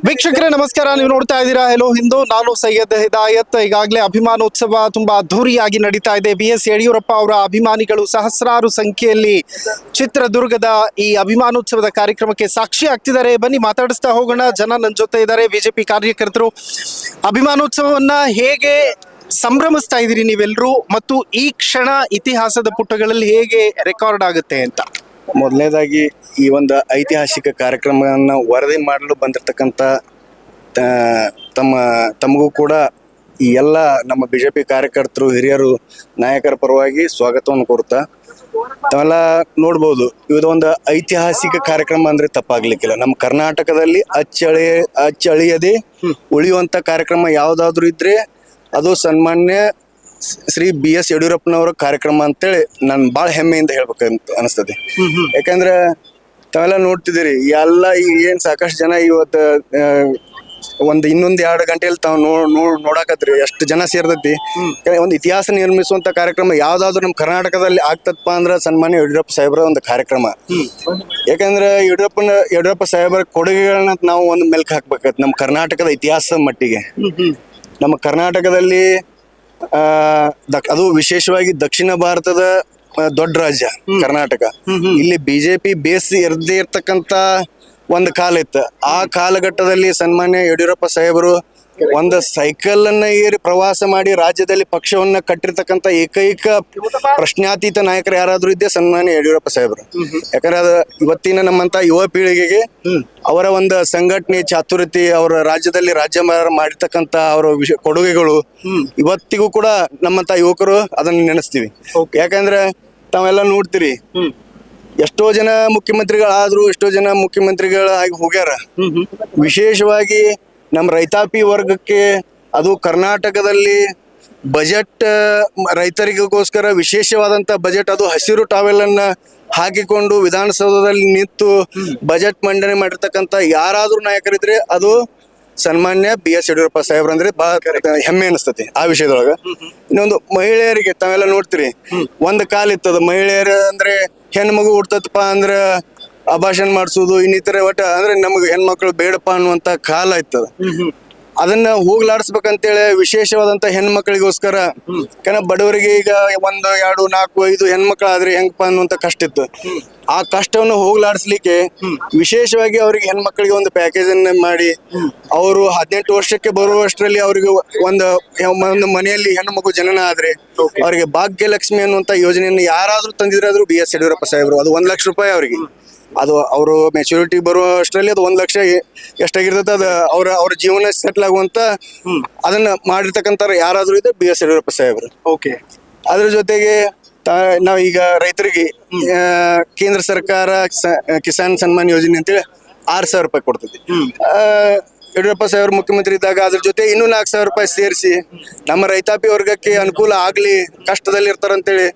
ವೀಕ್ಷಕರೇ ನಮಸ್ಕಾರ. ನೀವು ನೋಡ್ತಾ ಇದ್ದೀರಾ ಹೆಲೋ ಹಿಂದೂ. ನಾನು ಸೈಯದ್ ಹಿದಾಯತ್. ಈಗಾಗಲೇ ಅಭಿಮಾನೋತ್ಸವ ತುಂಬಾ ಅದ್ಧೂರಿಯಾಗಿ ನಡೀತಾ ಇದೆ. BS ಯಡಿಯೂರಪ್ಪ ಅವರ ಅಭಿಮಾನಿಗಳು ಸಹಸ್ರಾರು ಸಂಖ್ಯೆಯಲ್ಲಿ ಚಿತ್ರದುರ್ಗದ ಈ ಅಭಿಮಾನೋತ್ಸವದ ಕಾರ್ಯಕ್ರಮಕ್ಕೆ ಸಾಕ್ಷಿ ಆಗ್ತಿದ್ದಾರೆ. ಬನ್ನಿ ಮಾತಾಡಿಸ್ತಾ ಹೋಗೋಣ. ಜನ ನನ್ನ ಜೊತೆ ಇದ್ದಾರೆ, ಬಿಜೆಪಿ ಕಾರ್ಯಕರ್ತರು. ಅಭಿಮಾನೋತ್ಸವವನ್ನ ಹೇಗೆ ಸಂಭ್ರಮಿಸ್ತಾ ಇದ್ದೀರಿ ನೀವೆಲ್ಲರೂ, ಮತ್ತು ಈ ಕ್ಷಣ ಇತಿಹಾಸದ ಪುಟಗಳಲ್ಲಿ ಹೇಗೆ ರೆಕಾರ್ಡ್ ಆಗುತ್ತೆ ಅಂತ? ಮೊದಲನೇದಾಗಿ ಈ ಒಂದು ಐತಿಹಾಸಿಕ ಕಾರ್ಯಕ್ರಮವನ್ನು ವರದಿ ಮಾಡಲು ಬಂದಿರತಕ್ಕಂಥ ತಮಗೂ ಕೂಡ ಈ ಎಲ್ಲ ನಮ್ಮ ಬಿಜೆಪಿ ಕಾರ್ಯಕರ್ತರು, ಹಿರಿಯರು, ನಾಯಕರ ಪರವಾಗಿ ಸ್ವಾಗತವನ್ನು ಕೋರುತ್ತಾ, ತಾವೆಲ್ಲ ನೋಡ್ಬೋದು, ಇದೊಂದು ಐತಿಹಾಸಿಕ ಕಾರ್ಯಕ್ರಮ ಅಂದ್ರೆ ತಪ್ಪಾಗ್ಲಿಕ್ಕಿಲ್ಲ. ನಮ್ಮ ಕರ್ನಾಟಕದಲ್ಲಿ ಅಚ್ಚಳಿಯದೆ ಉಳಿಯುವಂತ ಕಾರ್ಯಕ್ರಮ ಯಾವುದಾದ್ರೂ ಇದ್ರೆ ಅದು ಸನ್ಮಾನ್ಯ ಶ್ರೀ BS ಯಡಿಯೂರಪ್ಪನವರ ಕಾರ್ಯಕ್ರಮ ಅಂತೇಳಿ ನಾನು ಭಾಳ ಹೆಮ್ಮೆಯಿಂದ ಹೇಳ್ಬೇಕಂತ ಅನಿಸ್ತದೆ. ಯಾಕಂದ್ರೆ ತಾವೆಲ್ಲ ನೋಡ್ತಿದ್ದೀರಿ, ಎಲ್ಲ ಈಗ ಏನ್ ಸಾಕಷ್ಟು ಜನ ಇವತ್ತು ಇನ್ನೊಂದು 2 ಗಂಟೆಯಲ್ಲಿ ತಾವು ನೋಡಾಕತ್ರಿ ಎಷ್ಟು ಜನ ಸೇರ್ತೈತಿ. ಒಂದು ಇತಿಹಾಸ ನಿರ್ಮಿಸುವಂತ ಕಾರ್ಯಕ್ರಮ ಯಾವ್ದಾದ್ರು ನಮ್ಮ ಕರ್ನಾಟಕದಲ್ಲಿ ಆಗ್ತದಪ್ಪ ಅಂದ್ರ ಸನ್ಮಾನ್ಯ ಯಡಿಯೂರಪ್ಪ ಸಾಹೇಬ್ರ ಒಂದು ಕಾರ್ಯಕ್ರಮ. ಯಾಕಂದ್ರೆ ಯಡಿಯೂರಪ್ಪ ಸಾಹೇಬ್ರ ಕೊಡುಗೆಗಳನ್ನ ನಾವು ಒಂದು ಮೆಲ್ಕ್ ಹಾಕ್ಬೇಕತ್ ನಮ್ಮ ಕರ್ನಾಟಕದ ಇತಿಹಾಸದ ಮಟ್ಟಿಗೆ. ನಮ್ಮ ಕರ್ನಾಟಕದಲ್ಲಿ ಅದು ವಿಶೇಷವಾಗಿ ದಕ್ಷಿಣ ಭಾರತದ ದೊಡ್ಡ ರಾಜ್ಯ ಕರ್ನಾಟಕ. ಇಲ್ಲಿ ಬಿಜೆಪಿ ಬೇಸ್ ಇರದೇ ಇರ್ತಕ್ಕಂತ ಒಂದು ಕಾಲ ಇತ್ತು. ಆ ಕಾಲಘಟ್ಟದಲ್ಲಿ ಸನ್ಮಾನ್ಯ ಯಡಿಯೂರಪ್ಪ ಸಾಹೇಬರು ಒಂದು ಸೈಕಲ್ ಅನ್ನ ಏರಿ ಪ್ರವಾಸ ಮಾಡಿ ರಾಜ್ಯದಲ್ಲಿ ಪಕ್ಷವನ್ನ ಕಟ್ಟಿರ್ತಕ್ಕಂಥ ಏಕೈಕ ಪ್ರಶ್ನಾತೀತ ನಾಯಕರು ಯಾರಾದ್ರೂ ಇದ್ದೇ ಸನ್ಮಾನ್ಯ ಯಡಿಯೂರಪ್ಪ ಸಾಹೇಬರು. ಯಾಕಂದ್ರೆ ಅದು ಇವತ್ತಿನ ನಮ್ಮಂತ ಯುವ ಪೀಳಿಗೆಗೆ ಅವರ ಒಂದು ಸಂಘಟನೆ ಚಾತುರ್ಯತೆ, ಅವರ ರಾಜ್ಯದಲ್ಲಿ ರಾಜ್ಯಭಾರ ಮಾಡಿರ್ತಕ್ಕಂಥ ಅವರ ಕೊಡುಗೆಗಳು ಇವತ್ತಿಗೂ ಕೂಡ ನಮ್ಮಂತ ಯುವಕರು ಅದನ್ನ ನೆನೆಸ್ತೀವಿ. ಯಾಕಂದ್ರೆ ತಾವೆಲ್ಲ ನೋಡ್ತೀರಿ, ಎಷ್ಟೋ ಜನ ಮುಖ್ಯಮಂತ್ರಿಗಳಾದ್ರು, ಎಷ್ಟೋ ಜನ ಮುಖ್ಯಮಂತ್ರಿಗಳಾಗಿ ಹೋಗ್ಯಾರ. ವಿಶೇಷವಾಗಿ ನಮ್ಮ ರೈತಾಪಿ ವರ್ಗಕ್ಕೆ, ಅದು ಕರ್ನಾಟಕದಲ್ಲಿ ಬಜೆಟ್ ರೈತರಿಗೋಸ್ಕರ ವಿಶೇಷವಾದಂತ ಬಜೆಟ್, ಅದು ಹಸಿರು ಟಾವೆಲ್ ಅನ್ನ ಹಾಕಿಕೊಂಡು ವಿಧಾನಸೌಧದಲ್ಲಿ ನಿಂತು ಬಜೆಟ್ ಮಂಡನೆ ಮಾಡಿರ್ತಕ್ಕಂಥ ಯಾರಾದ್ರೂ ನಾಯಕರಿದ್ರೆ ಅದು ಸನ್ಮಾನ್ಯ BS ಯಡಿಯೂರಪ್ಪ ಸಾಹೇಬ್ರ ಅಂದ್ರೆ ಬಹಳ ಹೆಮ್ಮೆ ಅನಿಸ್ತತಿ ಆ ವಿಷಯದೊಳಗ. ಇನ್ನೊಂದು, ಮಹಿಳೆಯರಿಗೆ ತಾವೆಲ್ಲ ನೋಡ್ತೀರಿ, ಒಂದು ಕಾಲ ಇತ್ತದ ಮಹಿಳೆಯರ ಅಂದ್ರೆ ಹೆಣ್ಣು ಮಗು ಹುಡ್ತಪ್ಪ ಅಂದ್ರ ಅಭಾಷಣ ಮಾಡಿಸೋದು, ಇನ್ನಿತರ ಒಟ್ಟ ಅಂದ್ರೆ ನಮ್ಗೆ ಹೆಣ್ಮಕ್ಳು ಬೇಡಪ್ಪ ಅನ್ನುವಂತ ಕಾಲ ಇತ್ತದ. ಅದನ್ನ ಹೋಗ್ಲಾಡಿಸ್ಬೇಕಂತೇಳಿ ವಿಶೇಷವಾದಂತ ಹೆಣ್ಮಕ್ಳಿಗೋಸ್ಕರ, ಯಾಕಂದ್ರೆ ಬಡವರಿಗೆ ಈಗ 1, 2, 4, 5 ಹೆಣ್ಮಕ್ಳು ಆದ್ರೆ ಹೆಂಗಪ್ಪ ಅನ್ನುವಂತ ಕಷ್ಟ ಇತ್ತು. ಆ ಕಷ್ಟವನ್ನು ಹೋಗ್ಲಾಡಿಸ್ಲಿಕ್ಕೆ ವಿಶೇಷವಾಗಿ ಅವ್ರಿಗೆ ಹೆಣ್ಮಕ್ಳಿಗೆ ಒಂದು ಪ್ಯಾಕೇಜ್ ಅನ್ನ ಮಾಡಿ, ಅವರು 18 ವರ್ಷಕ್ಕೆ ಬರುವಷ್ಟರಲ್ಲಿ ಅವ್ರಿಗೆ ಒಂದು ಮನೆಯಲ್ಲಿ ಹೆಣ್ಣು ಮಗು ಜನನ ಆದ್ರೆ ಅವ್ರಿಗೆ ಭಾಗ್ಯಲಕ್ಷ್ಮಿ ಅನ್ನುವಂತ ಯೋಜನೆಯನ್ನು ಯಾರಾದ್ರೂ ತಂದಿದ್ರಾದ್ರು BS ಯಡಿಯೂರಪ್ಪ ಸಾಹೇಬರು. ಅದು 1 ಲಕ್ಷ ರೂಪಾಯಿ ಅವ್ರಿಗೆ. ಅದು ಅವರು ಮೆಚುರಿಟಿ ಬರುವ ಅಷ್ಟರಲ್ಲಿ ಅದು 1 ಲಕ್ಷ ಎಷ್ಟಾಗಿರ್ತದೆ, ಅದು ಅವ್ರ ಜೀವನ ಸೆಟ್ಲ್ ಆಗುವಂತ ಅದನ್ನ ಮಾಡಿರ್ತಕ್ಕಂಥ ಯಾರಾದ್ರೂ ಇದೆ BS ಯಡಿಯೂರಪ್ಪ ಸಾಹೇಬ್ರು. ಓಕೆ. ಅದ್ರ ಜೊತೆಗೆ ನಾವೀಗ ರೈತರಿಗೆ ಕೇಂದ್ರ ಸರ್ಕಾರ ಕಿಸಾನ್ ಸನ್ಮಾನ್ ಯೋಜನೆ ಅಂತೇಳಿ 6,000 ರೂಪಾಯಿ ಕೊಡ್ತದೆ. ಯಡಿಯೂರಪ್ಪ ಸಾಹೇಬ್ರು ಮುಖ್ಯಮಂತ್ರಿ ಇದ್ದಾಗ ಅದ್ರ ಜೊತೆ ಇನ್ನೂ 4,000 ರೂಪಾಯಿ ಸೇರಿಸಿ ನಮ್ಮ ರೈತಾಪಿ ವರ್ಗಕ್ಕೆ ಅನುಕೂಲ ಆಗ್ಲಿ, ಕಷ್ಟದಲ್ಲಿ ಇರ್ತಾರಂತೇಳಿ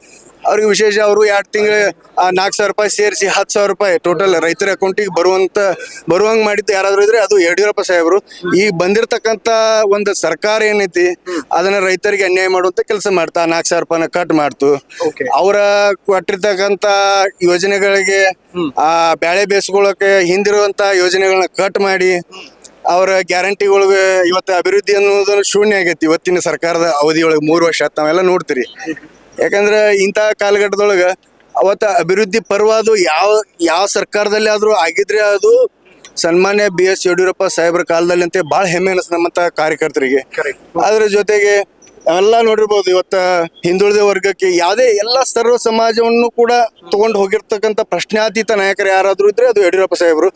ಅವ್ರಿಗೆ ವಿಶೇಷ ಅವರು 2 ತಿಂಗಳ 4,000 ರೂಪಾಯಿ ಸೇರಿಸಿ 10,000 ರೂಪಾಯಿ ಟೋಟಲ್ ರೈತರ ಅಕೌಂಟಿಗೆ ಬರುವಂಗ್ ಮಾಡಿದ್ದು ಯಾರಾದ್ರೂ ಇದ್ರೆ ಅದು ಯಡಿಯೂರಪ್ಪ ಸಾಹೇಬರು. ಈಗ ಬಂದಿರತಕ್ಕಂತ ಒಂದು ಸರ್ಕಾರ ಏನೈತಿ ಅದನ್ನ ರೈತರಿಗೆ ಅನ್ಯಾಯ ಮಾಡುವಂತ ಕೆಲಸ ಮಾಡ್ತಾ 4,000 ರೂಪಾಯಿನ ಕಟ್ ಮಾಡ್ತು. ಅವರ ಕೊಟ್ಟಿರ್ತಕ್ಕಂತ ಯೋಜನೆಗಳಿಗೆ ಬ್ಯಾಳೆ ಬೇಯಿಸ್ಕೊಳ್ಳೋಕೆ ಹಿಂದಿರುವಂತ ಯೋಜನೆಗಳನ್ನ ಕಟ್ ಮಾಡಿ ಅವರ ಗ್ಯಾರಂಟಿಗಳಿಗೆ ಇವತ್ತು ಅಭಿವೃದ್ಧಿ ಅನ್ನೋದನ್ನು ಶೂನ್ಯ ಆಗೈತಿ ಇವತ್ತಿನ ಸರ್ಕಾರದ ಅವಧಿಯೊಳಗೆ 3 ವರ್ಷ ತಾವೆಲ್ಲ ನೋಡ್ತೀರಿ. ಯಾಕಂದ್ರೆ ಇಂಥ ಕಾಲಘಟ್ಟದೊಳಗ ಅವತ್ತ ಅಭಿವೃದ್ಧಿ ಪರ್ವಾದು ಯಾವ ಸರ್ಕಾರದಲ್ಲಿ ಆದ್ರೂ ಆಗಿದ್ರೆ ಅದು ಸನ್ಮಾನ್ಯ BS ಯಡಿಯೂರಪ್ಪ ಸಾಹೇಬ್ರ ಕಾಲದಲ್ಲಿ ಅಂತ ಬಹಳ ಹೆಮ್ಮೆ ಅನಿಸ್ತು ನಮ್ಮಂತ ಕಾರ್ಯಕರ್ತರಿಗೆ. ಅದ್ರ ಜೊತೆಗೆ ಎಲ್ಲ ನೋಡಿರ್ಬೋದು, ಇವತ್ತ ಹಿಂದುಳಿದ ವರ್ಗಕ್ಕೆ ಯಾವುದೇ ಎಲ್ಲ ಸರ್ವ ಸಮಾಜವನ್ನು ಕೂಡ ತಗೊಂಡು ಹೋಗಿರ್ತಕ್ಕಂಥ ಪ್ರಶ್ನಾತೀತ ನಾಯಕರು ಯಾರಾದ್ರೂ ಇದ್ರೆ ಅದು ಯಡಿಯೂರಪ್ಪ ಸಾಹೇಬ್ರು.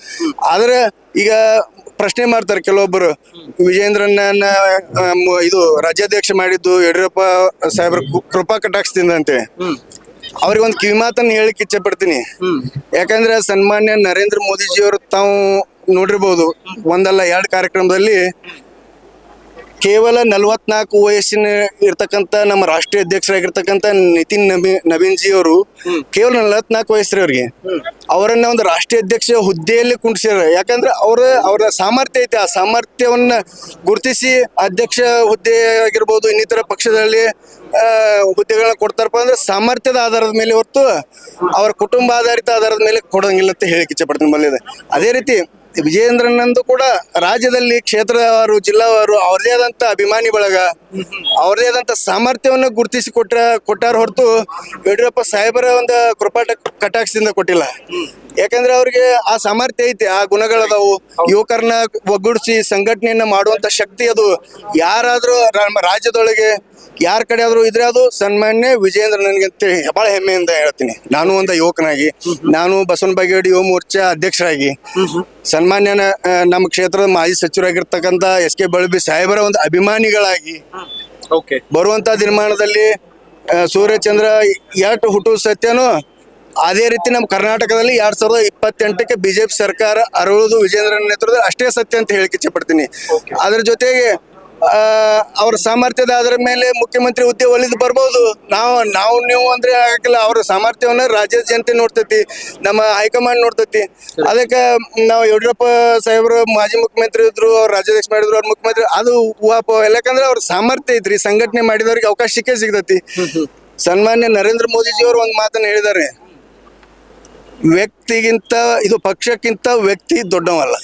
ಆದ್ರೆ ಈಗ ಪ್ರಶ್ನೆ ಮಾಡ್ತಾರೆ ಕೆಲವೊಬ್ಬರು, ವಿಜೇಂದ್ರನ್ನ ಇದು ರಾಜ್ಯಾಧ್ಯಕ್ಷ ಮಾಡಿದ್ದು ಯಡಿಯೂರಪ್ಪ ಸಾಹೇಬ್ರ ಕೃಪಾ ಕಟಾಕ್ಷದಿಂದ ಅಂತೇಳಿ. ಅವ್ರಿಗೆ ಒಂದು ಕಿವಿಮಾತನ್ನು ಹೇಳಿಕ್ ಇಚ್ಛೆ ಪಡ್ತೀನಿ. ಯಾಕಂದ್ರೆ ಸನ್ಮಾನ್ಯ ನರೇಂದ್ರ ಮೋದಿಜಿಯವರು ತಾವು ನೋಡಿರ್ಬೋದು, 1 ಅಲ್ಲ 2 ಕಾರ್ಯಕ್ರಮದಲ್ಲಿ ಕೇವಲ 44 ವಯಸ್ಸಿನ ಇರ್ತಕ್ಕಂಥ ನಮ್ಮ ರಾಷ್ಟ್ರೀಯ ಅಧ್ಯಕ್ಷರಾಗಿರ್ತಕ್ಕಂಥ ನಿತಿನ್ ನವೀನ್ ಜಿ ಅವರು ಕೇವಲ 44 ವಯಸ್ಸರಿ ಅವ್ರಿಗೆ ಅವರನ್ನ ಒಂದು ರಾಷ್ಟ್ರೀಯ ಅಧ್ಯಕ್ಷ ಹುದ್ದೆಯಲ್ಲಿ ಕುಂಡಿಸ್ಯಾರ. ಯಾಕಂದ್ರೆ ಅವರ ಸಾಮರ್ಥ್ಯ ಐತೆ, ಆ ಸಾಮರ್ಥ್ಯವನ್ನ ಗುರುತಿಸಿ ಅಧ್ಯಕ್ಷ ಹುದ್ದೆ ಆಗಿರ್ಬೋದು, ಇನ್ನಿತರ ಪಕ್ಷದಲ್ಲಿ ಹುದ್ದೆಗಳನ್ನ ಕೊಡ್ತಾರಪ್ಪ ಅಂದ್ರೆ ಸಾಮರ್ಥ್ಯದ ಆಧಾರದ ಮೇಲೆ ಹೊರತು ಅವರ ಕುಟುಂಬ ಆಧಾರಿತ ಆಧಾರದ ಮೇಲೆ ಕೊಡೋಂಗಿಲ್ಲ ಅಂತ ಹೇಳಿಕ್ಕೆ ಇಚ್ಛೆ ಪಡ್ತೀನಿ. ಅದೇ ರೀತಿ ವಿಜಯೇಂದ್ರನಂದು ಕೂಡ ರಾಜ್ಯದಲ್ಲಿ ಕ್ಷೇತ್ರವಾರು ಜಿಲ್ಲಾವಾರು ಅವ್ರದೇ ಆದಂತ ಅಭಿಮಾನಿ ಬಳಗ ಅವ್ರದೇ ಆದಂತ ಸಾಮರ್ಥ್ಯವನ್ನು ಗುರುತಿಸಿ ಕೊಟ್ಟಾರ ಹೊರತು ಯಡಿಯೂರಪ್ಪ ಸಾಹೇಬರ ಒಂದು ಕಟಾಕ್ಷದಿಂದ ಕೊಟ್ಟಿಲ್ಲ. ಯಾಕಂದ್ರೆ ಅವ್ರಿಗೆ ಆ ಸಾಮರ್ಥ್ಯ ಐತಿ, ಆ ಗುಣಗಳದಾವು. ಯುವಕರನ್ನ ಒಗ್ಗೂಡಿಸಿ ಸಂಘಟನೆಯನ್ನ ಮಾಡುವಂತ ಶಕ್ತಿ ಅದು ಯಾರಾದ್ರೂ ನಮ್ಮ ರಾಜ್ಯದೊಳಗೆ ಯಾರ ಕಡೆ ಆದ್ರೂ ಇದ್ರೆ ಅದು ಸನ್ಮಾನ್ಯ ವಿಜಯೇಂದ್ರ ನನಗೆ ಅಂತೇಳಿ ಬಹಳ ಹೆಮ್ಮೆಯಿಂದ ಹೇಳ್ತೀನಿ. ನಾನು ಒಂದು ಯುವಕನಾಗಿ, ನಾನು ಬಸವನ ಬಾಗೇವಾಡಿ ಯುವ ಮೋರ್ಚಾ ಅಧ್ಯಕ್ಷರಾಗಿ, ಸನ್ಮಾನ್ಯನ ನಮ್ಮ ಕ್ಷೇತ್ರದ ಮಾಜಿ ಸಚಿವರಾಗಿರ್ತಕ್ಕಂಥ SK ಬಳಬಿ ಸಾಹೇಬರ ಒಂದು ಅಭಿಮಾನಿಗಳಾಗಿ ಬರುವಂತ ದಿನಮಾನದಲ್ಲಿ ಸೂರ್ಯಚಂದ್ರ ಎಷ್ಟು ಹುಟ್ಟು ಸತ್ಯನೋ ಅದೇ ರೀತಿ ನಮ್ಮ ಕರ್ನಾಟಕದಲ್ಲಿ 2028ಕ್ಕೆ ಬಿಜೆಪಿ ಸರ್ಕಾರ ಅರಳುವುದು ವಿಜೇಂದ್ರನ ನೇತೃತ್ವದಲ್ಲಿ ಅಷ್ಟೇ ಸತ್ಯ ಅಂತ ಹೇಳಿಕೆ ಇಚ್ಛೆ ಪಡ್ತೀನಿ. ಅದ್ರ ಜೊತೆಗೆ ಅವ್ರ ಸಾಮರ್ಥ್ಯದ ಅದರ ಮೇಲೆ ಮುಖ್ಯಮಂತ್ರಿ ಹುದ್ದೆ ಒಲಿದು ಬರ್ಬೋದು. ನಾವು ನೀವು ಅಂದ್ರೆ ಆಗಲ್ಲ. ಅವ್ರ ಸಾಮರ್ಥ್ಯವನ್ನ ರಾಜ್ಯದ ಜನತೆ ನೋಡ್ತೈತಿ, ನಮ್ಮ ಹೈಕಮಾಂಡ್ ನೋಡ್ತೈತಿ. ಅದಕ್ಕೆ ನಾವು ಯಡಿಯೂರಪ್ಪ ಸಾಹೇಬರು ಮಾಜಿ ಮುಖ್ಯಮಂತ್ರಿ ಇದ್ರು, ಅವ್ರ ರಾಜ್ಯಾಧ್ಯಕ್ಷ ಮಾಡಿದ್ರು, ಅವ್ರ ಮುಖ್ಯಮಂತ್ರಿ ಅದು ಊಹಾಪೋಹ. ಯಾಕಂದ್ರೆ ಅವ್ರ ಸಾಮರ್ಥ್ಯ ಐತ್ರಿ, ಸಂಘಟನೆ ಮಾಡಿದವ್ರಿಗೆ ಅವಕಾಶ ಸಿಗ್ತೈತಿ. ಸನ್ಮಾನ್ಯ ನರೇಂದ್ರ ಮೋದಿಜಿಯವರು ಒಂದು ಮಾತನ್ನ ಹೇಳಿದ್ದಾರೆ, ವ್ಯಕ್ತಿಗಿಂತ ಇದು ಪಕ್ಷಕ್ಕಿಂತ ವ್ಯಕ್ತಿ ದೊಡ್ಡವಲ್ಲ.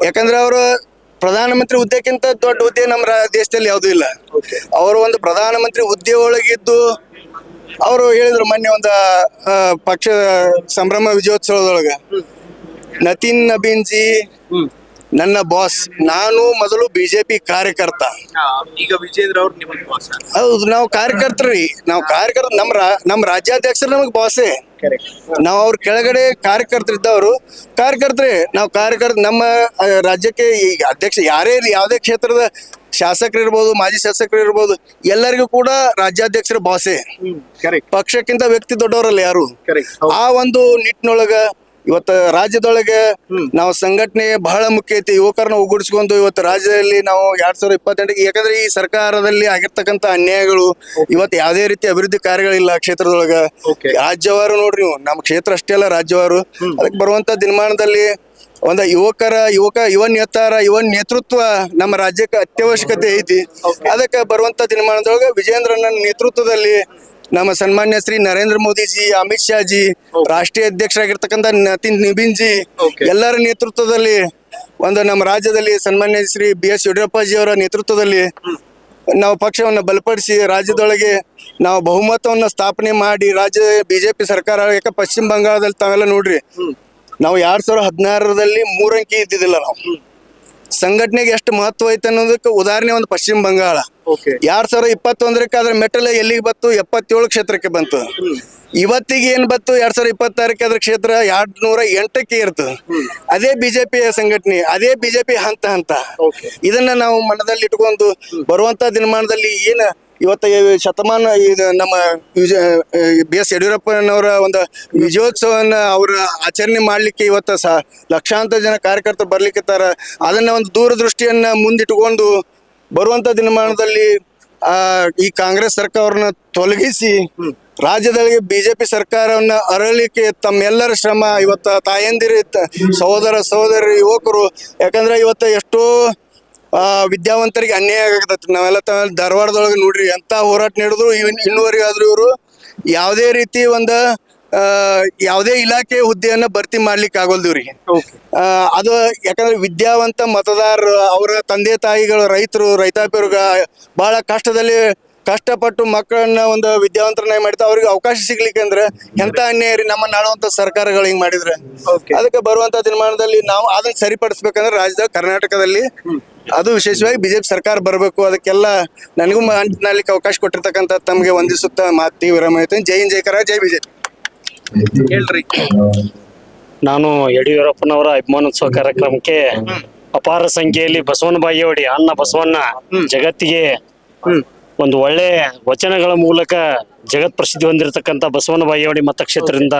ಯಾಕಂದ್ರೆ ಅವರು ಪ್ರಧಾನಮಂತ್ರಿ ಹುದ್ದೆಕ್ಕಿಂತ ದೊಡ್ಡ ಹುದ್ದೆ ನಮ್ಮ ದೇಶದಲ್ಲಿ ಯಾವುದೂ ಇಲ್ಲ. ಅವರು ಒಂದು ಪ್ರಧಾನಮಂತ್ರಿ ಹುದ್ದೆ ಒಳಗಿದ್ದು ಅವರು ಹೇಳಿದ್ರು ಮೊನ್ನೆ ಒಂದು ಪಕ್ಷ ಸಂಭ್ರಮ ವಿಜಯೋತ್ಸವದೊಳಗ, ನತೀನ್ ನಬೀನ್ ಜಿ ನನ್ನ ಬಾಸ್, ನಾನು ಮೊದಲು ಬಿಜೆಪಿ ಕಾರ್ಯಕರ್ತ. ಈಗ ವಿಜೇಂದ್ರ ಅವ್ರು ನಿಮ್ಮ ಬಾಸ್? ಹೌದು, ನಾವು ಕಾರ್ಯಕರ್ತರಿ. ನಮ್ಮ ರಾಜ್ಯಾಧ್ಯಕ್ಷರು ನಮಗೆ ಬಾಸೇ. ನಾವು ಅವ್ರ ಕೆಳಗಡೆ ಕಾರ್ಯಕರ್ತರಿದ್ದವರು ಕಾರ್ಯಕರ್ತರೇ. ನಾವು ನಮ್ಮ ರಾಜ್ಯಕ್ಕೆ ಈಗ ಅಧ್ಯಕ್ಷ ಯಾರೇ ಇರಲಿ, ಯಾವುದೇ ಕ್ಷೇತ್ರದ ಶಾಸಕರು ಇರ್ಬೋದು, ಮಾಜಿ ಶಾಸಕರು ಇರ್ಬೋದು, ಎಲ್ಲರಿಗೂ ಕೂಡ ರಾಜ್ಯಾಧ್ಯಕ್ಷರ ಬಾಸೇ. ಪಕ್ಷಕ್ಕಿಂತ ವ್ಯಕ್ತಿ ದೊಡ್ಡವರಲ್ಲ ಯಾರು. ಆ ಒಂದು ನಿಟ್ಟಿನೊಳಗ ಇವತ್ತು ರಾಜ್ಯದೊಳಗೆ ನಾವು ಸಂಘಟನೆ ಬಹಳ ಮುಖ್ಯ ಐತಿ. ಯುವಕರನ್ನ ಒಗ್ಗೂಡಿಸ್ಕೊಂಡು ಇವತ್ತು ರಾಜ್ಯದಲ್ಲಿ ನಾವು 2028ಕ್ಕೆ, ಯಾಕಂದ್ರೆ ಈ ಸರ್ಕಾರದಲ್ಲಿ ಆಗಿರ್ತಕ್ಕಂಥ ಅನ್ಯಾಯಗಳು, ಇವತ್ತು ಯಾವುದೇ ರೀತಿ ಅಭಿವೃದ್ಧಿ ಕಾರ್ಯಗಳಿಲ್ಲ ಕ್ಷೇತ್ರದೊಳಗ. ರಾಜ್ಯವಾರು ನೋಡ್ರಿ ನೀವು, ನಮ್ಮ ಕ್ಷೇತ್ರ ಅಷ್ಟೇ ಅಲ್ಲ ರಾಜ್ಯವಾರು. ಅದಕ್ಕೆ ಬರುವಂತ ದಿನಮಾನದಲ್ಲಿ ಒಂದು ಯುವ ನೇತೃತ್ವ ನಮ್ಮ ರಾಜ್ಯಕ್ಕೆ ಅತ್ಯವಶ್ಯಕತೆ ಐತಿ. ಅದಕ್ಕೆ ಬರುವಂತ ದಿನಮಾನದೊಳಗೆ ವಿಜೇಂದ್ರನ ನೇತೃತ್ವದಲ್ಲಿ ನಮ್ಮ ಸನ್ಮಾನ್ಯ ಶ್ರೀ ನರೇಂದ್ರ ಮೋದಿಜಿ, ಅಮಿತ್ ಶಾ ಜಿ, ರಾಷ್ಟ್ರೀಯ ಅಧ್ಯಕ್ಷರಾಗಿರ್ತಕ್ಕಂಥ ನತೀನ್ ನಿಬಿನ್ ಜಿ ಎಲ್ಲರ ನೇತೃತ್ವದಲ್ಲಿ ಒಂದು ನಮ್ಮ ರಾಜ್ಯದಲ್ಲಿ ಸನ್ಮಾನ್ಯ ಶ್ರೀ BS ಯಡಿಯೂರಪ್ಪಾಜಿ ಅವರ ನೇತೃತ್ವದಲ್ಲಿ ನಾವು ಪಕ್ಷವನ್ನು ಬಲಪಡಿಸಿ ರಾಜ್ಯದೊಳಗೆ ನಾವು ಬಹುಮತವನ್ನು ಸ್ಥಾಪನೆ ಮಾಡಿ ರಾಜ್ಯ ಬಿಜೆಪಿ ಸರ್ಕಾರ. ಯಾಕೆ ಪಶ್ಚಿಮ ಬಂಗಾಳದಲ್ಲಿ ತಾವೆಲ್ಲ ನೋಡ್ರಿ, ನಾವು 2016ರಲ್ಲಿ 3 ಅಂಕಿ ಇದ್ದಿದ್ದಿಲ್ಲ. ನಾವು ಸಂಘಟನೆಗೆ ಎಷ್ಟು ಮಹತ್ವ ಐತೆ ಅನ್ನೋದಕ್ಕೆ ಉದಾಹರಣೆ ಒಂದು ಪಶ್ಚಿಮ ಬಂಗಾಳ. 2021ಕ್ಕೆ ಅದ್ರ ಮೆಟ್ಟಲ ಎಲ್ಲಿಗೆ ಬಂತು? 77 ಕ್ಷೇತ್ರಕ್ಕೆ ಬಂತು. ಇವತ್ತಿಗೆ ಏನ್ ಬಂತು? 2026ಕ್ಕೆ ಅದ್ರ ಕ್ಷೇತ್ರ 208ಕ್ಕೆ ಇರ್ತು. ಅದೇ ಬಿಜೆಪಿಯ ಸಂಘಟನೆ, ಅದೇ ಬಿಜೆಪಿ ಹಂತ. ಇದನ್ನ ನಾವು ಮನದಲ್ಲಿ ಇಟ್ಕೊಂಡು ಬರುವಂತ ದಿನಮಾನದಲ್ಲಿ ಏನ ಇವತ್ತು ಶತಮಾನ ಇದು ನಮ್ಮ BS ಯಡಿಯೂರಪ್ಪನವರ ಒಂದು ವಿಜಯೋತ್ಸವನ್ನ ಅವರ ಆಚರಣೆ ಮಾಡ್ಲಿಕ್ಕೆ ಇವತ್ತು ಲಕ್ಷಾಂತರ ಜನ ಕಾರ್ಯಕರ್ತರು ಬರ್ಲಿಕ್ಕಿರ್ತಾರ. ಅದನ್ನ ಒಂದು ದೂರದೃಷ್ಟಿಯನ್ನ ಮುಂದಿಟ್ಟುಕೊಂಡು ಬರುವಂತ ದಿನಮಾನದಲ್ಲಿ ಈ ಕಾಂಗ್ರೆಸ್ ಸರ್ಕಾರವನ್ನ ತೊಲಗಿಸಿ ರಾಜ್ಯದಲ್ಲಿ ಬಿಜೆಪಿ ಸರ್ಕಾರವನ್ನ ಅರಳಿಕೆ ತಮ್ಮೆಲ್ಲರ ಶ್ರಮ, ಇವತ್ತ ತಾಯಂದಿರು, ಸಹೋದರಿ, ಯುವಕರು. ಯಾಕಂದ್ರೆ ಇವತ್ತು ಎಷ್ಟೋ ವಿದ್ಯಾವಂತರಿಗೆ ಅನ್ಯಾಯ ಆಗತೈತಿ. ನಾವೆಲ್ಲ ಧಾರವಾಡದೊಳಗೆ ನೋಡ್ರಿ ಎಂತ ಹೋರಾಟ ನಡೆದ್ರು ಇನ್ನೂವರೆಗಾದ್ರೂ ಇವರು ಯಾವುದೇ ರೀತಿ ಒಂದು ಯಾವುದೇ ಇಲಾಖೆ ಹುದ್ದೆಯನ್ನ ಭರ್ತಿ ಮಾಡ್ಲಿಕ್ಕೆ ಆಗೋಲ್ದಿವ್ರಿಗೆ. ಅದು ಯಾಕಂದ್ರೆ ವಿದ್ಯಾವಂತ ಮತದಾರರು, ಅವರ ತಂದೆ ತಾಯಿಗಳು, ರೈತರು, ರೈತಾಪಿಯವ್ರಿಗೆ ಬಹಳ ಕಷ್ಟಪಟ್ಟು ಮಕ್ಕಳನ್ನ ಒಂದು ವಿದ್ಯಾವಂತರನ್ನ ಮಾಡಿದ್ರೆ ಅವ್ರಿಗೆ ಅವಕಾಶ ಸಿಗ್ಲಿಕ್ಕೆ ಅಂದ್ರೆ ಎಂತ ಅನ್ಯಾಯ ರೀ ನಮ್ಮ ನಾಡುವಂತ ಸರ್ಕಾರಗಳು ಹಿಂಗ್ ಮಾಡಿದ್ರೆ. ಅದಕ್ಕೆ ಬರುವಂತ ದಿನಮಾನದಲ್ಲಿ ನಾವು ಅದನ್ನ ಸರಿಪಡಿಸ್ಬೇಕಂದ್ರೆ ರಾಜ್ಯದ ಕರ್ನಾಟಕದಲ್ಲಿ ಅದು ವಿಶೇಷವಾಗಿ ಬಿಜೆಪಿ ಸರ್ಕಾರ ಬರಬೇಕು. ಅದಕ್ಕೆಲ್ಲ ನನಗೂ ಮಾತನಾಡಲಿಕ್ಕೆ ಅವಕಾಶ ಕೊಟ್ಟಿರ್ತಕ್ಕಂಥ ತಮಗೆ ವಂದಿಸುತ್ತಾ ಮಾತಿ ವಿರಾಮ ಹೇಳ್ತೇನೆ. ಜೈ ಹಿಂದ್, ಜೈ ಕರ್ನಾಟಕ, ಜೈ ಬಿಜೆಪಿ. ಹೇಳ್ರಿ. ನಾನು ಯಡಿಯೂರಪ್ಪನವರ ಅಭಿಮಾನೋತ್ಸವ ಕಾರ್ಯಕ್ರಮಕ್ಕೆ ಅಪಾರ ಸಂಖ್ಯೆಯಲ್ಲಿ ಬಸವನ ಬಾಗೇವಾಡಿ ಅನ್ನ ಬಸವಣ್ಣ ಜಗತ್ತಿಗೆ ಒಂದು ಒಳ್ಳೆ ವಚನಗಳ ಮೂಲಕ ಜಗತ್ ಪ್ರಸಿದ್ಧಿ ಹೊಂದಿರತಕ್ಕಂತ ಬಸವನ ಬಾಗೇವಾಡಿ ಮತಕ್ಷೇತ್ರದಿಂದ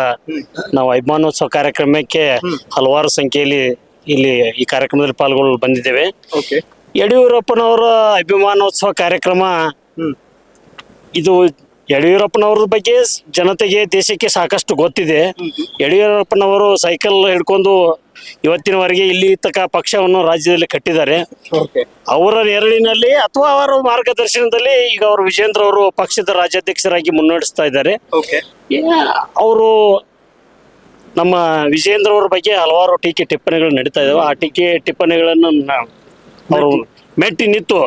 ನಾವು ಅಭಿಮಾನೋತ್ಸವ ಕಾರ್ಯಕ್ರಮಕ್ಕೆ ಹಲವಾರು ಸಂಖ್ಯೆಯಲ್ಲಿ ಇಲ್ಲಿ ಈ ಕಾರ್ಯಕ್ರಮದಲ್ಲಿ ಪಾಲ್ಗೊಳ್ಳಲು ಬಂದಿದ್ದೇವೆ. ಯಡಿಯೂರಪ್ಪನವರ ಅಭಿಮಾನೋತ್ಸವ ಕಾರ್ಯಕ್ರಮ ಇದು ಯಡಿಯೂರಪ್ಪನವ್ರ ಬಗ್ಗೆ ಜನತೆಗೆ, ದೇಶಕ್ಕೆ ಸಾಕಷ್ಟು ಗೊತ್ತಿದೆ. ಯಡಿಯೂರಪ್ಪನವರು ಸೈಕಲ್ ಹಿಡ್ಕೊಂಡು ಇವತ್ತಿನವರೆಗೆ ಇಲ್ಲಿ ತಕ್ಕ ಪಕ್ಷವನ್ನು ರಾಜ್ಯದಲ್ಲಿ ಕಟ್ಟಿದ್ದಾರೆ. ಅವರ ನೆರಳಿನಲ್ಲಿ ಅಥವಾ ಅವರ ಮಾರ್ಗದರ್ಶನದಲ್ಲಿ ಈಗ ಅವರು ವಿಜೇಂದ್ರ ಅವರು ಪಕ್ಷದ ರಾಜ್ಯಾಧ್ಯಕ್ಷರಾಗಿ ಮುನ್ನಡೆಸ್ತಾ ಇದ್ದಾರೆ. ಅವರು ನಮ್ಮ ವಿಜೇಂದ್ರ ಅವ್ರ ಬಗ್ಗೆ ಹಲವಾರು ಟೀಕೆ ಟಿಪ್ಪಣಿಗಳು ನಡೀತಾ ಇದಾವೆ. ಆ ಟೀಕೆ ಟಿಪ್ಪಣಿಗಳನ್ನು ಅವರು ಮೆಟ್ಟಿ ನಿಂತು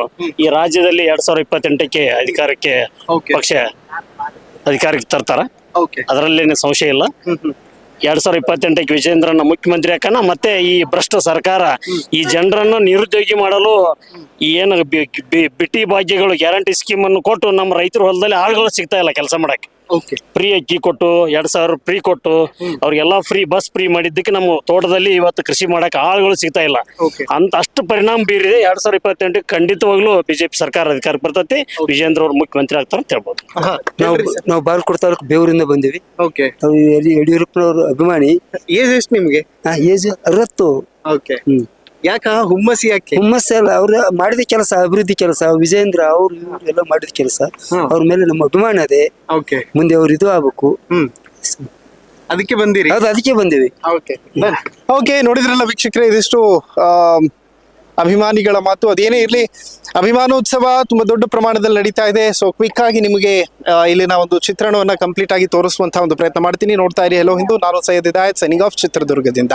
ಈ ರಾಜ್ಯದಲ್ಲಿ 2028ಕ್ಕೆ ಅಧಿಕಾರಕ್ಕೆ Okay. ಪಕ್ಷ ಅಧಿಕಾರಕ್ಕೆ ತರ್ತಾರ. ಓಕೆ. ಅದರಲ್ಲೇನೆ ಸಂಶಯ ಇಲ್ಲ. 2028ಕ್ಕೆ ವಿಜೇಂದ್ರನ ಮುಖ್ಯಮಂತ್ರಿ ಹಾಕನ. ಮತ್ತೆ ಈ ಭ್ರಷ್ಟ ಸರ್ಕಾರ ಈ ಜನರನ್ನು ನಿರುದ್ಯೋಗಿ ಮಾಡಲು ಈ ಏನು ಬಿಟ್ಟಿ ಭಾಗ್ಯಗಳು ಗ್ಯಾರಂಟಿ ಸ್ಕೀಮ್ ಅನ್ನು ಕೊಟ್ಟು ನಮ್ಮ ರೈತರ ಹೊಲದಲ್ಲಿ ಆಳುಗಳು ಸಿಗ್ತಾ ಇಲ್ಲ ಕೆಲಸ ಮಾಡಕ್ಕೆ. ಓಕೆ. ಫ್ರೀ ಅಕ್ಕಿ ಕೊಟ್ಟು 2,000 ಫ್ರೀ ಕೊಟ್ಟು ಅವ್ರಿಗೆಲ್ಲ ಫ್ರೀ ಬಸ್ ಫ್ರೀ ಮಾಡಿದ್ದಕ್ಕೆ ನಮ್ಮ ತೋಟದಲ್ಲಿ ಇವತ್ತು ಕೃಷಿ ಮಾಡಕ್ಕೆ ಆಳುಗಳು ಸಿಗ್ತಾ ಇಲ್ಲ. Okay. ಅಂತ ಅಷ್ಟು ಪರಿಣಾಮ ಬೀರಿದೆ. 2028 ಖಂಡಿತವಾಗ್ಲೂ ಬಿಜೆಪಿ ಸರ್ಕಾರ ಅಧಿಕಾರ ಬರ್ತೈತಿ. ವಿಜೇಂದ್ರ ಅವ್ರು ಮುಖ್ಯಮಂತ್ರಿ ಆಗ್ತಾರ ಅಂತ ಹೇಳ್ಬೋದು. ನಾವು ಬಾಲ್ಕೋಟ್ ತಾಲೂಕು ಬೇವೂರಿಂದ ಬಂದಿವಿ. ಓಕೆ. ನಾವು ಯಡಿಯೂರಪ್ಪನವ್ರ ಅಭಿಮಾನಿ. ಏಜ್ ಎಷ್ಟು ನಿಮ್ಗೆ? ಏಜ್ 60. ಓಕೆ. ಯಾಕ ಹುಮ್ಮಸ್ ಯಾಕೆ? ಹುಮ್ಮಸ್ಸೆ ಅಲ್ಲ, ಅವ್ರ ಮಾಡಿದ ಕೆಲಸ, ಅಭಿವೃದ್ಧಿ ಕೆಲಸ, ವಿಜೇಂದ್ರ ಅವ್ರು ಇವ್ರು ಎಲ್ಲ ಮಾಡಿದ ಕೆಲಸ, ಅವ್ರ ಮೇಲೆ ನಮ್ಮ ಅಭಿಮಾನ ಅದೇ. ಓಕೆ. ಮುಂದೆ ಅವ್ರು ಇದು ಆಗ್ಬೇಕು. ಅದಕ್ಕೆ ಬಂದಿರಿ? ಹೌದು, ಅದಕ್ಕೆ ಬಂದಿವಿ. ಓಕೆ, ನೋಡಿದ್ರಲ್ಲ ವೀಕ್ಷಕರೇ, ಇದಿಷ್ಟು ಅಭಿಮಾನಿಗಳ ಮಾತು. ಅದೇನೇ ಇರ್ಲಿ, ಅಭಿಮಾನೋತ್ಸವ ತುಂಬಾ ದೊಡ್ಡ ಪ್ರಮಾಣದಲ್ಲಿ ನಡೀತಾ ಇದೆ. ಸೊ ಕ್ವಿಕ್ ಆಗಿ ನಿಮಗೆ ಇಲ್ಲಿನ ಒಂದು ಚಿತ್ರಣವನ್ನ ಕಂಪ್ಲೀಟ್ ಆಗಿ ತೋರಿಸುವಂತಹ ಒಂದು ಪ್ರಯತ್ನ ಮಾಡ್ತೀನಿ. ನೋಡ್ತಾ ಇರಿ ಹೆಲೋ ಹಿಂದೂ. ನಾನು ಸೈಯದ್ ಹಿದಾಯತ್, ಸೈನಿಂಗ್ ಆಫ್, ಚಿತ್ರದುರ್ಗದಿಂದ.